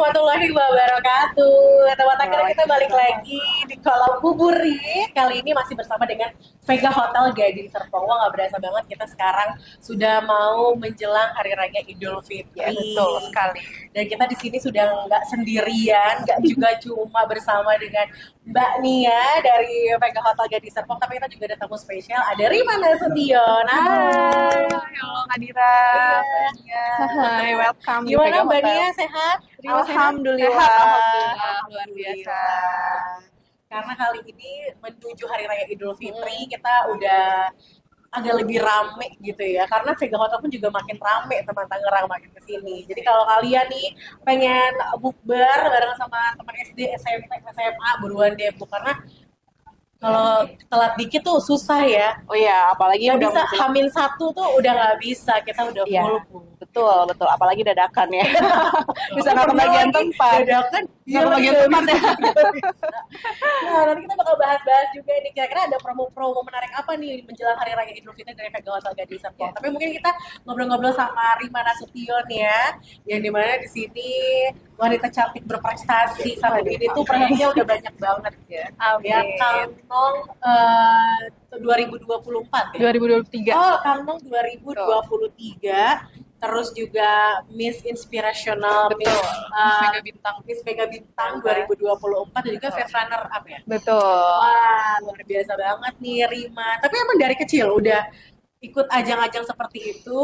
warahmatullahi wabarakatuh. Teman-teman kita balik lagi di Kolam Bubur nih. Kali ini masih bersama dengan Vega Hotel Gading Serpong. Wah, nggak berasa banget kita sekarang sudah mau menjelang Hari Raya Idul Fitri. Ya, betul sekali. Dan kita di sini sudah nggak sendirian, nggak juga cuma bersama dengan Mbak Nia dari Vega Hotel Gading Serpong, tapi kita juga ada tamu spesial, ada Rima Nasution. Halo Nadira. Hai, welcome. Gimana Mbak Nia, sehat? Alhamdulillah. Sehat? Luar biasa. Karena kali ini menuju Hari Raya Idul Fitri, kita udah agak lebih rame gitu ya. Karena Vega Hotel pun juga makin rame, teman Tangerang makin kesini. Jadi kalau kalian nih pengen bukber bareng sama teman SD, SMP, SMA, buruan deh bu. Karena kalau telat dikit tuh susah ya. Oh iya, apalagi Nggak udah bisa, menjelang- H-1 tuh udah nggak bisa. Kita udah Iya. full bu. Betul, betul. Apalagi dadakan ya. Bisa nggak kebagian tempat. Dadakan, Nggak kebagian tempat ya. Nah, nanti kita bakal bahas-bahas juga nih. Kira-kira ada promo-promo menarik apa nih menjelang Hari Raya Idul Fitri dari Vega Hotel Gading Serpong. Tapi mungkin kita ngobrol-ngobrol sama Rima Nasution ya, yang dimana di sini wanita cantik berprestasi sampai ini tuh prestasinya udah banyak banget ya. Amin. Ya, Kantong 2024 ya. 2023. Oh, Kantong 2023. Terus juga Miss Inspirational, Betul. Miss Mega Bintang. Miss Mega Bintang 2024 dan juga Face Runner Up ya. Betul. Wah, luar biasa banget nih Rima. Tapi emang dari kecil udah ikut ajang-ajang seperti itu.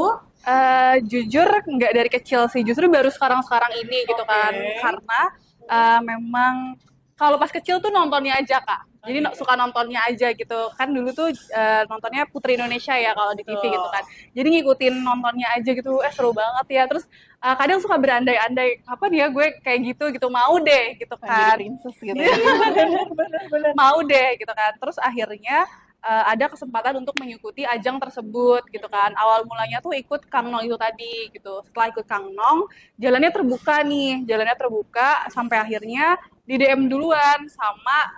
Jujur nggak dari kecil sih, justru baru sekarang-sekarang ini gitu kan. Oke. Karena memang kalau pas kecil tuh nontonnya aja Kak. Jadi suka nontonnya aja gitu. Kan dulu tuh nontonnya Putri Indonesia ya kalau di TV Betul. gitu kan. Jadi ngikutin nontonnya aja gitu. Seru banget ya. Terus kadang suka berandai-andai kapan ya gue kayak gitu mau deh gitu kan. Jadi princess gitu. Bener-bener. Mau deh gitu kan. Terus akhirnya ada kesempatan untuk mengikuti ajang tersebut gitu kan. Awal mulanya tuh ikut Kang Nong itu tadi gitu. Setelah ikut Kang Nong, jalannya terbuka sampai akhirnya di DM duluan sama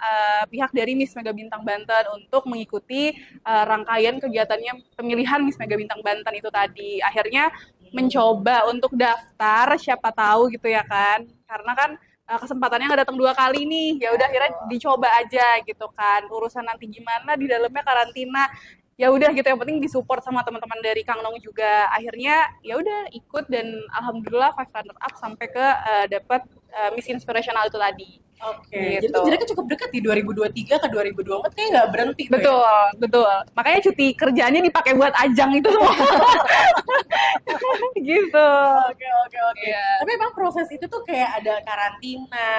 pihak dari Miss Mega Bintang Banten untuk mengikuti rangkaian kegiatannya pemilihan Miss Mega Bintang Banten itu tadi. Akhirnya mencoba untuk daftar, siapa tahu gitu ya kan. Karena kan kesempatannya nggak datang 2 kali nih, ya udah akhirnya dicoba aja gitu kan. Urusan nanti gimana di dalamnya karantina, ya udah gitu, yang penting disupport sama teman-teman dari Kang Nong juga. Akhirnya ya udah ikut dan alhamdulillah 5 runner up sampai ke dapat Miss Inspirational itu tadi. Oke, Gitu. jadi tuh jaraknya cukup dekat di 2023 ke 2024 kayaknya nggak berhenti tuh ya. Betul. Makanya cuti kerjanya dipakai buat ajang itu semua. Gitu. Oke. Iya. Tapi emang proses itu tuh kayak ada karantina,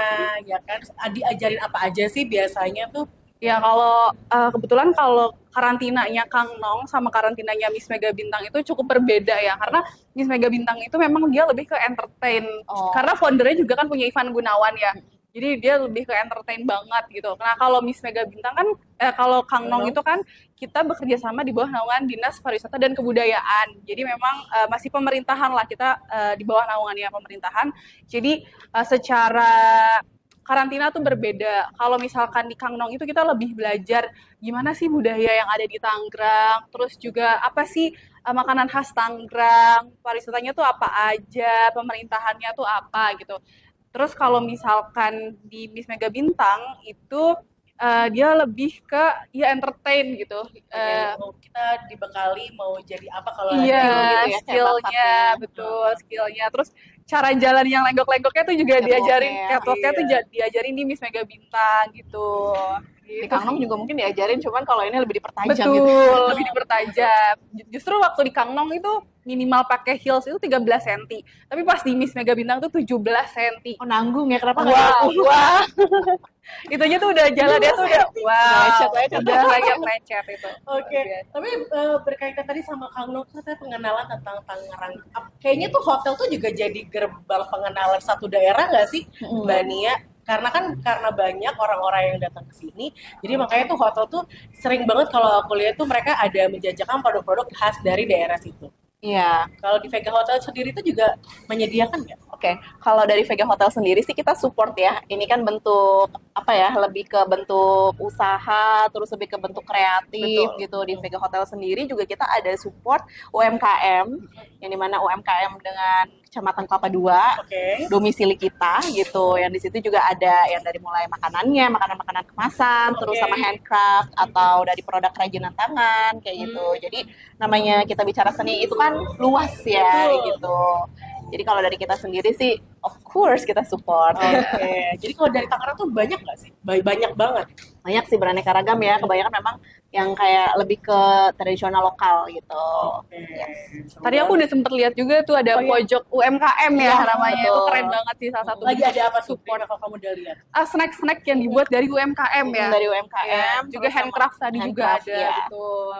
ya kan? Terus diajarin apa aja sih biasanya tuh? Ya kalau kebetulan kalau karantinanya Kang Nong sama karantinanya Miss Mega Bintang itu cukup berbeda ya, karena Miss Mega Bintang itu memang dia lebih ke entertain. Oh. Karena foundernya juga kan punya Ivan Gunawan ya. Jadi dia lebih ke entertain banget gitu. Nah kalau Miss Mega Bintang kan, kalau Kang Nong itu kan kita bekerja sama di bawah naungan Dinas Pariwisata dan Kebudayaan. Jadi memang masih pemerintahan lah, kita di bawah naungannya pemerintahan. Jadi secara karantina tuh berbeda. Kalau misalkan di Kang Nong itu kita lebih belajar gimana sih budaya yang ada di Tangerang, terus juga apa sih makanan khas Tangerang, pariwisatanya tuh apa aja, pemerintahannya tuh apa gitu. Terus kalau misalkan di Miss Mega Bintang itu dia lebih ke ya entertain gitu. Kita dibekali mau jadi apa kalau Iya, gitu ya, kayak skillnya, bakatnya. betul, skillnya. Terus cara jalan yang lenggok-lenggoknya tuh juga Catwalknya diajarin, ya. catwalknya tuh Iya. diajarin di Miss Mega Bintang gitu. Di Gitu Kang Nong sih. juga mungkin diajarin, cuman kalau ini lebih dipertajam Betul, gitu. lebih dipertajam. Justru waktu di Kang Nong itu minimal pakai heels itu 13 cm. Tapi pas di Miss Mega Bintang tuh 17 cm. Oh nanggung ya, kenapa nggak Wah, nanggung? wah. Itu aja tuh udah jalan dia tuh udah wow, Lecet. udah lecet itu. Oke, tapi berkaitan tadi sama Kang Nong, katanya pengenalan tentang Tangerang. Kayaknya tuh hotel tuh juga jadi gerbang pengenalan satu daerah nggak sih, Mbak Nia? Karena banyak orang-orang yang datang ke sini, jadi makanya tuh hotel tuh sering banget kalau aku lihat tuh mereka ada menjajakan produk-produk khas dari daerah situ. Iya. Kalau di Vega Hotel sendiri tuh juga menyediakan nggak? Oke, kalau dari Vega Hotel sendiri sih kita support ya. Ini kan bentuk apa ya? Lebih ke bentuk usaha, terus lebih ke bentuk kreatif Betul. gitu. Di Vega Hotel sendiri juga kita ada support UMKM, yang dimana UMKM dengan Kecamatan Kelapa Dua, Oke. domisili kita gitu. Yang di situ juga ada yang dari mulai makanannya, makanan-makanan kemasan, terus sama handcraft atau dari produk kerajinan tangan kayak gitu. Jadi namanya kita bicara seni itu kan luas ya gitu. Jadi kalau dari kita sendiri sih, of course kita support. Oke. Jadi kalau dari Tangerang tuh banyak nggak sih? Banyak banget. Banyak sih beraneka ragam ya. Kebanyakan memang yang kayak lebih ke tradisional lokal gitu. Tadi aku udah sempet lihat juga tuh ada pojok UMKM ya namanya. Itu betul. keren banget sih salah satu. Lagi ada apa support kalau kamu udah lihat? Snack-snack yang dibuat dari UMKM ya. Dari UMKM, Juga terus handcraft sama tadi juga handcraft, ada, ya. betul.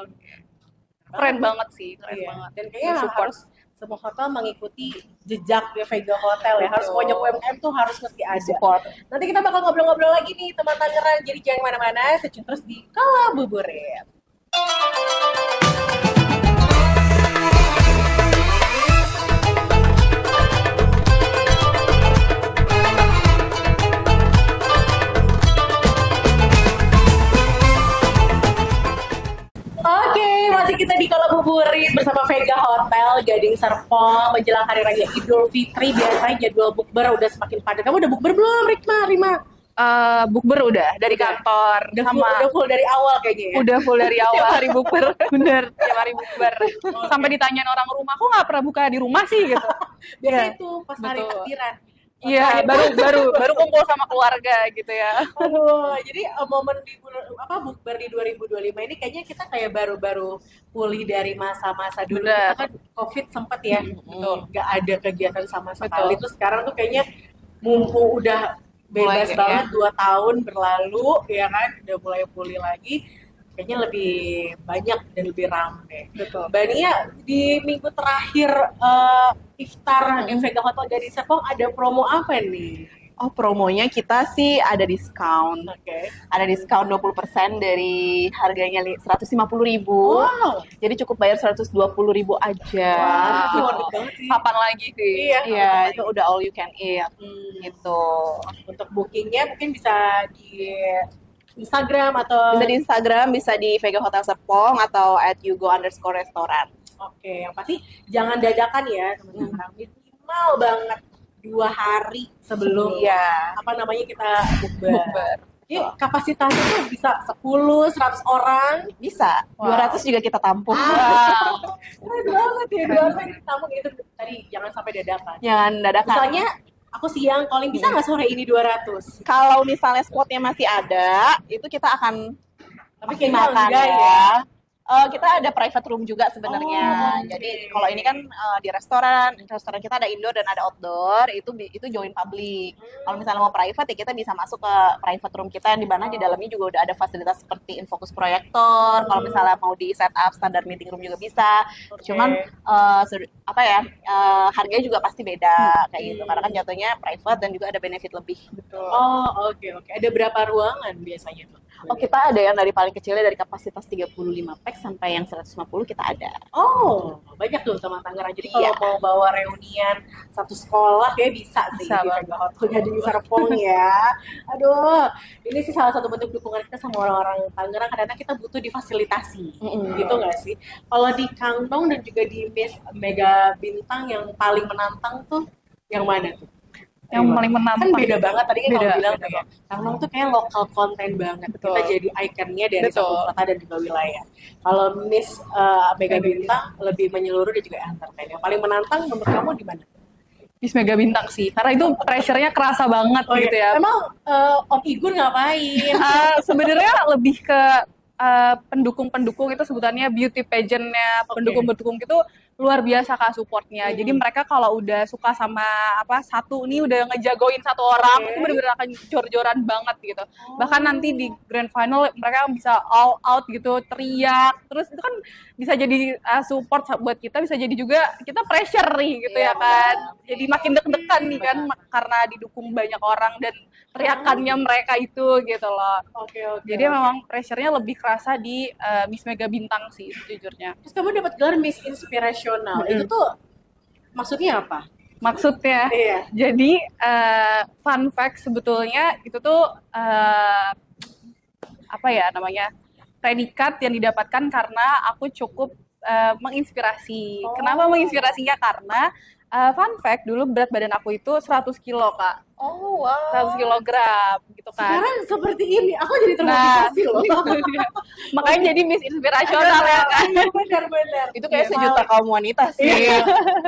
Keren banget sih, keren Iya. banget. Dan kayaknya Support. harus semua hotel mengikuti jejak Vega Hotel ya. Harus pojok UMKM tuh harus mesti ada. Support. Nanti kita bakal ngobrol-ngobrol lagi nih teman Tangerang. Jadi jangan kemana-mana, stay tune terus di Kala Buburit. Oke, masih kita di Kala Buburit bersama Vega Hotel Gading Serpong menjelang Hari Raya Idul Fitri. Biasanya jadwal bukber udah semakin padat. Kamu udah bukber belum, Rima? Bukber udah dari kantor Udah full dari awal kayaknya ya? udah full dari awal hari bukber. Bener, tiap hari bukber. Sampai ditanyain orang rumah, kok nggak pernah buka di rumah sih gitu. Biasanya Iya, itu pas hari betul. takbiran. Iya, baru kumpul sama keluarga gitu ya. Aduh, jadi momen di bukber di 2025 ini kayaknya kita kayak baru-baru pulih dari masa-masa dulu. Bener. Kita kan COVID sempet ya, nggak ada kegiatan sama sekali. Terus sekarang tuh kayaknya mumpung udah bebas Mulai, banget 2 tahun berlalu, ya kan, udah mulai pulih lagi. Kayaknya lebih banyak dan lebih ramai. Betul. Mbak Nia, di minggu terakhir iftar di Vega Hotel Gading Serpong ada promo apa nih? Oh, promonya kita sih ada diskon. Oke. Ada diskon 20% dari harganya 150.000. Wow. Jadi cukup bayar 120.000 aja. Wow, worth it banget sih. Kapan lagi sih? Iya. Iya, itu udah all you can eat gitu. Untuk bookingnya mungkin bisa di Instagram atau Bisa di Instagram, bisa di Vega Hotel Serpong atau @yugo_restaurant. Oke, yang pasti jangan dadakan ya teman-teman. Minimal banget 2 hari sebelum Iya. apa namanya kita bukber. Yuk, kapasitasnya tuh bisa 10, 100 orang. Bisa. 200 juga kita tampung. Keren banget ya, 200 yang ditampung itu tadi jangan sampai dadakan. Jangan dadakan. Misalnya aku siang calling, bisa nggak sore ini 200? Kalau misalnya spotnya masih ada, itu kita akan Tapi kayaknya maksimalkan enggak ya. ya. Kita ada private room juga sebenarnya. Oh, Jadi kalau ini kan di restoran kita ada indoor dan ada outdoor, itu join public. Kalau misalnya mau private ya kita bisa masuk ke private room kita yang di mana di dalamnya juga udah ada fasilitas seperti infocus proyektor. Kalau misalnya mau di setup standar meeting room juga bisa. Cuman harganya juga pasti beda kayak gitu. Karena kan jatuhnya private dan juga ada benefit lebih. Oh, oke. Ada berapa ruangan biasanya tuh? Oh, kita ada yang dari paling kecilnya dari kapasitas 35 pax sampai yang 150 kita ada. Oh, banyak tuh teman Tangerang. Jadi kalau Iya. mau bawa reunian satu sekolah kayak bisa sih Bisa di Vega Hotel Gading Serpong ya. Aduh, ini sih salah satu bentuk dukungan kita sama orang-orang Tangerang karena kita butuh difasilitasi. Gitu nggak sih? Kalau di Kangdong dan juga di Miss Mega Bintang yang paling menantang tuh yang mana tuh? Yang paling Kan menantang. beda banget tadi kan kamu Beda, bilang beda tuh ya. Kangdong tuh kayak lokal konten banget. Betul. Kita jadi ikonnya dari Betul. satu kota dan juga wilayah. Kalau Miss Mega Bintang lebih menyeluruh dan juga entertain. Yang paling menantang menurut kamu di mana? Miss Mega Bintang sih, karena itu pressure-nya kerasa banget gitu ya. Emang Om Igun ngapain? Sebenarnya lebih ke pendukung-pendukung itu sebutannya beauty pageant-nya, pendukung-pendukung itu luar biasa Kak supportnya. Jadi mereka kalau udah suka sama satu nih udah ngejagoin satu orang itu bener-bener akan jor-joran banget gitu. Bahkan nanti di grand final mereka bisa all out gitu, teriak. Terus itu kan bisa jadi support buat kita, bisa jadi juga kita pressure nih gitu ya kan. Jadi makin deg-degan nih kan karena didukung banyak orang dan teriakannya mereka itu gitu loh. Jadi memang pressure-nya lebih kerasa di Miss Mega Bintang sih sejujurnya. Terus kamu dapat gelar Miss Inspirational. Itu tuh maksudnya apa? Maksudnya, Iya. jadi fun fact sebetulnya itu tuh apa ya namanya, predikat yang didapatkan karena aku cukup menginspirasi. Oh. Kenapa menginspirasinya? Karena fun fact dulu berat badan aku itu 100 kilo Kak, Oh, wow. 100 kilogram gitu kan. Sekarang seperti ini, aku jadi termotivasi loh. Makanya jadi Miss Inspirasional ya kan. Benar-benar. Itu kayak Iya. sejuta kaum wanita sih. Iya.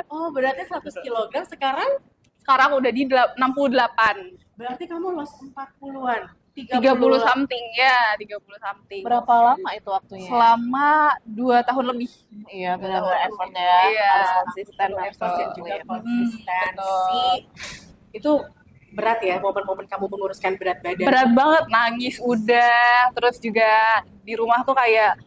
Oh, berarti 100 kilogram sekarang Sekarang udah di 68. berarti kamu lost 40-an. 30 something ya, 30 something. Berapa lama itu waktunya? Selama 2 tahun lebih. Iya, benar-benar effort ya. Iya. Harus konsisten Effort dan juga Iya. konsistensi. Itu berat ya, momen-momen kamu menguruskan berat badan. Berat banget, nangis udah, terus juga di rumah tuh kayak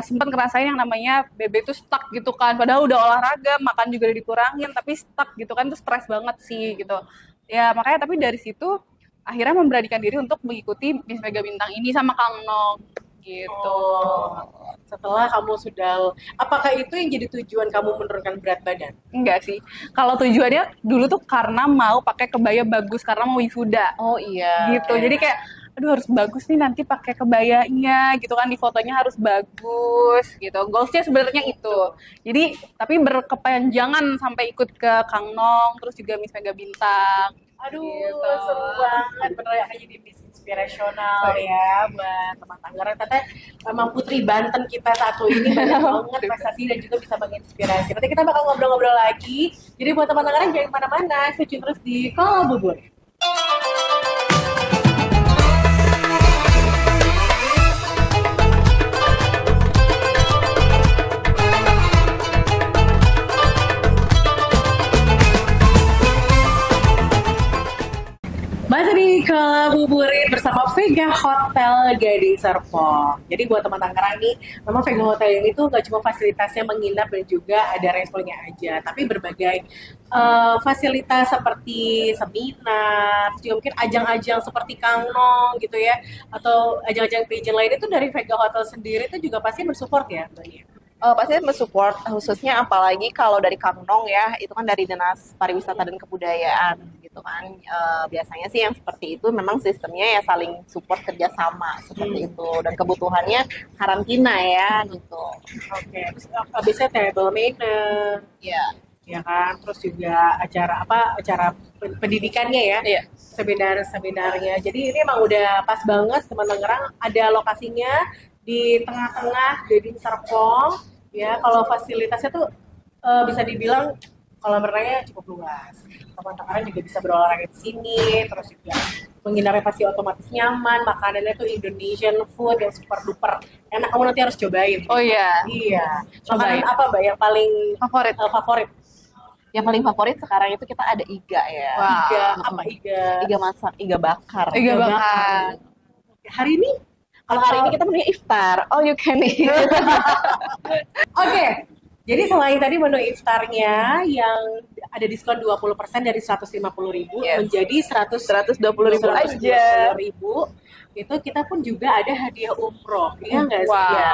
sempat ngerasain yang namanya BB itu stuck gitu kan, padahal udah olahraga, makan juga udah dikurangin, tapi stuck gitu kan, itu stres banget sih gitu. Ya makanya tapi dari situ akhirnya memberanikan diri untuk mengikuti Miss Mega Bintang ini sama Kang Nong gitu. Oh, setelah kamu sudah, apakah itu yang jadi tujuan kamu menurunkan berat badan? Enggak sih, kalau tujuannya dulu tuh karena mau pakai kebaya bagus, karena mau wisuda. Oh iya. Gitu. Jadi kayak aduh harus bagus nih nanti pakai kebayanya gitu kan, di fotonya harus bagus gitu. Goalsnya sebenarnya itu. Jadi tapi berkepanjangan sampai ikut ke Kang Nong, terus juga Miss Mega Bintang. Aduh, Gitu. seru banget. Bener ya, kayak jadi Miss Inspirasional ya buat teman Tangerang. Ternyata memang putri Banten kita satu ini banyak banget prestasi dan juga bisa menginspirasi. Nanti kita bakal ngobrol-ngobrol lagi. Jadi buat teman Tangerang jangan kemana-mana, stay tune terus di Kalau Bubur. Masih di Ngabuburit bersama Vega Hotel Gading Serpong. Jadi buat teman Tangerang nih, memang Vega Hotel ini tuh gak cuma fasilitasnya menginap dan juga ada restonya aja, tapi berbagai fasilitas seperti seminar, juga mungkin ajang-ajang seperti Kang Nong gitu ya, atau ajang-ajang pageant lain itu dari Vega Hotel sendiri itu juga pasti bersupport ya, Mbak Nia? Pasti mensupport, khususnya apalagi kalau dari Kang Nong ya, itu kan dari Dinas Pariwisata dan Kebudayaan gitu kan. Biasanya sih yang seperti itu memang sistemnya ya saling support kerjasama seperti itu, dan kebutuhannya karantina ya gitu. Oke, terus biasanya table manner, Ya. ya kan, terus juga acara pendidikannya ya, Iya. seminar-seminarnya. Jadi ini emang udah pas banget teman Tangerang, ada lokasinya di tengah-tengah Gading Serpong ya. Kalau fasilitasnya tuh bisa dibilang kolam renangnya cukup luas, teman Tangerang juga bisa berolahraga di sini, terus juga menginapnya pasti otomatis nyaman, makanannya tuh Indonesian food yang super duper enak, kamu nanti harus cobain. Oh iya, Iya, Cobain. makanan apa Mbak yang paling favorit. favorit? Yang paling favorit sekarang itu kita ada iga ya. Wah. Iga, apa iga? Iga masak, iga bakar. Iga bakar. Hari ini? Kalau hari ini kita punya iftar, all you can eat. Oke, jadi selain tadi menu iftarnya yang ada diskon 20% dari 150.000 Yes. menjadi 120.000 aja. 120.000, itu kita pun juga ada hadiah umroh, iya nggak sih? Wow. Ya?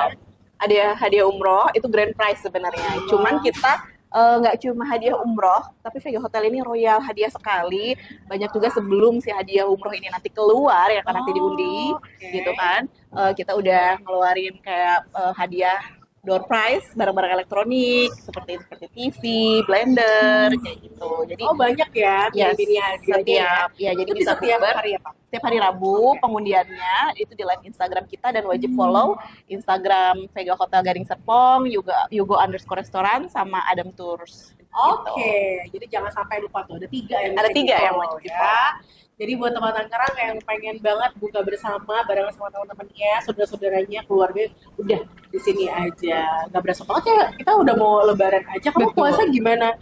Ada hadiah umroh, itu grand prize sebenarnya. Cuman kita nggak cuma hadiah umroh, tapi Vega Hotel ini royal hadiah sekali. Banyak juga sebelum si hadiah umroh ini nanti keluar, ya kan, nanti diundi, Oke. gitu kan. Kita udah ngeluarin kayak hadiah door prize, barang-barang elektronik seperti TV, blender, kayak gitu. Jadi Oh banyak ya yes, pilih-pilihnya setiap ya jadi Itu bisa setiap bukber. hari apa? Setiap hari Rabu pengundiannya itu di live Instagram kita, dan wajib follow Instagram Vega Hotel Gading Serpong, juga Yugo_restoran sama Adam Tours. Oke, jadi jangan sampai lupa tuh, ada 3 yang Ada bisa 3 yang di-follow wajib ya. Jadi buat teman Tangerang yang pengen banget buka bersama bareng sama teman-temannya, saudara-saudaranya, keluarga, udah di sini aja. Gak berasa banget ya, kita udah mau lebaran aja. Kamu Betul. puasa gimana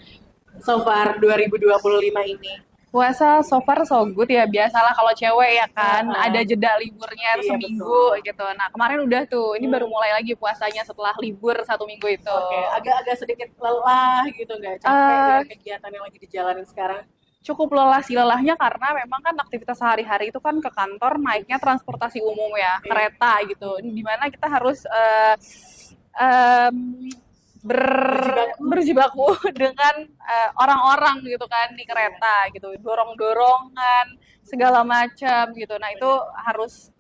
so far 2025 ini? Puasa so far so good ya, biasalah kalau cewek ya kan, Ah. ada jeda liburnya Iya, seminggu gitu. Nah kemarin udah tuh, ini baru mulai lagi puasanya setelah libur 1 minggu itu. Oke, agak-agak sedikit lelah gitu, nggak capek dengan kegiatan yang lagi dijalanin sekarang? Cukup lelah sih, lelahnya karena memang kan aktivitas sehari-hari itu kan ke kantor naiknya transportasi umum ya, Iya. kereta gitu, dimana kita harus berjibaku dengan orang-orang gitu kan di kereta gitu, dorong-dorongan segala macam gitu. Nah itu harus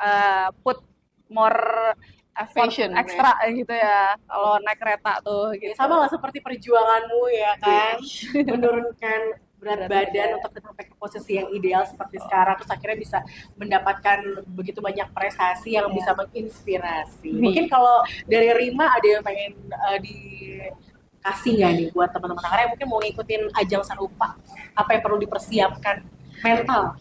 put more effort Passion, ekstra gitu ya kalau naik kereta tuh Ya, gitu. sama lah seperti perjuanganmu ya kan, menurunkan berat badan untuk sampai ke posisi yang ideal seperti sekarang, terus akhirnya bisa mendapatkan begitu banyak prestasi yang bisa menginspirasi. Mungkin kalau dari Rima ada yang pengen dikasih nggak nih buat teman-teman yang mungkin mau ngikutin ajang serupa, apa yang perlu dipersiapkan mental?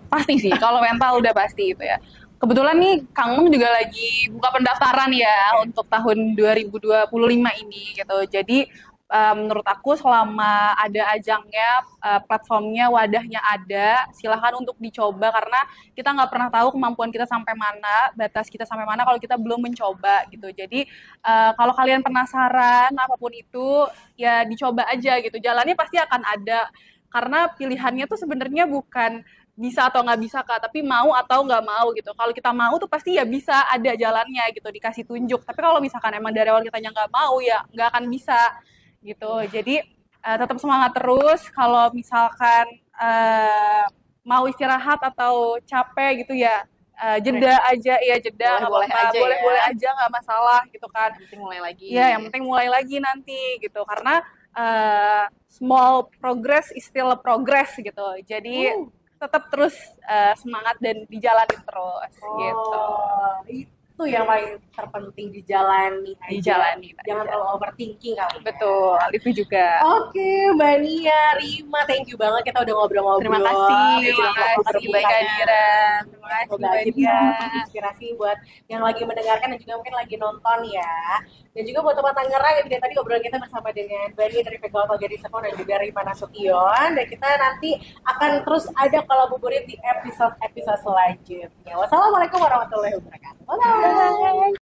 Pasti sih, kalau mental udah pasti itu ya. Kebetulan nih Kang Mung juga lagi buka pendaftaran ya untuk tahun 2025 ini gitu. Jadi menurut aku selama ada ajangnya, platformnya, wadahnya ada, silahkan untuk dicoba karena kita nggak pernah tahu kemampuan kita sampai mana, batas kita sampai mana kalau kita belum mencoba gitu. Jadi kalau kalian penasaran apapun itu ya dicoba aja gitu. Jalannya pasti akan ada karena pilihannya tuh sebenarnya bukan bisa atau nggak bisa Kak, tapi mau atau nggak mau gitu. Kalau kita mau tuh pasti ya bisa ada jalannya gitu, dikasih tunjuk. Tapi kalau misalkan emang dari awal kitanya nggak mau ya nggak akan bisa gitu. Jadi tetap semangat terus. Kalau misalkan mau istirahat atau capek gitu ya jeda aja, ya jeda nggak Boleh-boleh apa-apa, aja boleh-boleh ya. aja nggak masalah gitu kan. Yang penting mulai lagi. Ya, yang penting mulai lagi nanti gitu. Karena small progress is still a progress gitu. Jadi tetap terus semangat dan dijalanin terus gitu. Itu yang paling terpenting, dijalani aja. Dijalani Jangan aja. terlalu overthinking kali ya. Betul, itu juga. Oke, Mbak Nia, Rima, thank you banget kita udah ngobrol-ngobrol. Terima kasih. Terima kasih Mbak Kadira. Terima kasih Semoga Mbak aja bisa Nia. menginspirasi buat yang lagi mendengarkan dan juga mungkin lagi nonton ya. Dan juga buat teman Tangerang yang dari tadi obrolan kita bersama dengan Mbak Nia dari Vega Gading Serpong dan juga Rima Nasution. Dan kita nanti akan terus ada kolaborasi di episode-episode selanjutnya. Wassalamualaikum warahmatullahi wabarakatuh. Bye-bye.